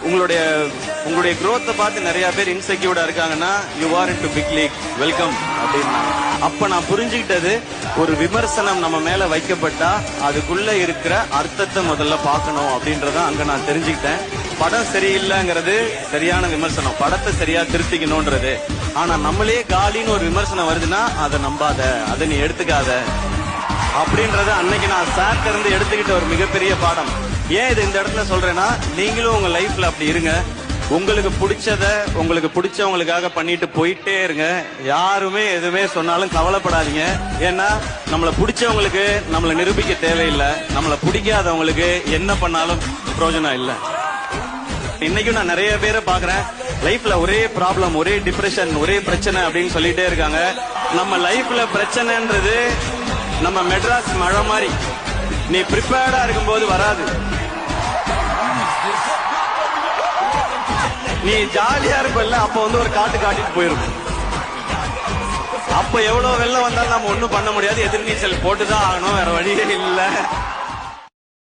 உங்களுடைய உங்களுடைய growth பார்த்து நிறைய பேர் இன்செக்யூர்டா இருக்காங்கன்னா you are into big league welcome அப்படின்னா அப்ப நான் புரிஞ்சுக்கிட்டது ஒரு விமர்சனம் நம்ம மேல வைக்கப்பட்டா அதுக்குள்ள இருக்கிற அர்த்தத்தை முதல்ல பார்க்கணும் அப்படின்றத அங்க நான் தெரிஞ்சுக்கிட்டேன். படம் சரியில்லைங்கிறது சரியான விமர்சனம், படத்தை சரியா திருத்திக்கணும்ன்றது. ஆனா நம்மளே காலின்னு ஒரு விமர்சனம் வருதுன்னா அதை நம்பாத, அதை நீ எடுத்துக்காத அப்படின்றத அன்னைக்கு நான் சார்ட்ட இருந்து எடுத்துக்கிட்ட ஒரு மிகப்பெரிய பாடம். ஏன் இது இந்த இடத்துல சொல்றேன்னா, நீங்களும் உங்க லைஃப்ல அப்படி இருங்க. உங்களுக்கு பிடிச்சத உங்களுக்கு பிடிச்சவங்களுக்காக பண்ணிட்டு போயிட்டே இருங்க. யாருமே எதுவுமே சொன்னாலும் கவலைப்படாதீங்க. ஏன்னா நம்மள பிடிச்சவங்களுக்கு நம்மள நிரூபிக்க தேவையில்லை, நம்மள பிடிக்காதவங்களுக்கு என்ன பண்ணாலும் பிரயோஜனம் இல்லை. இன்னைக்கும் நான் நிறைய பேரை பாக்குறேன், லைஃப்ல ஒரே ப்ராப்ளம், ஒரே டிப்ரெஷன், ஒரே பிரச்சனை அப்படின்னு சொல்லிட்டே இருக்காங்க. நம்ம லைஃப்ல பிரச்சனைன்றது நம்ம மெட்ராஸ் மழை மாதிரி, நீ ப்ரிப்பேர்டா இருக்கும்போது வராது. நீ ஜாலியா இருப்பல்ல, அப்ப ஒரு காட்டு காட்டிட்டு போயிரும். அப்ப எவ்வளவு வெள்ளம் வந்தாலும் நம்ம ஒண்ணும் பண்ண முடியாது, எதிர்நீச்சல் போட்டுதான் ஆகணும், வேற வழியே இல்ல.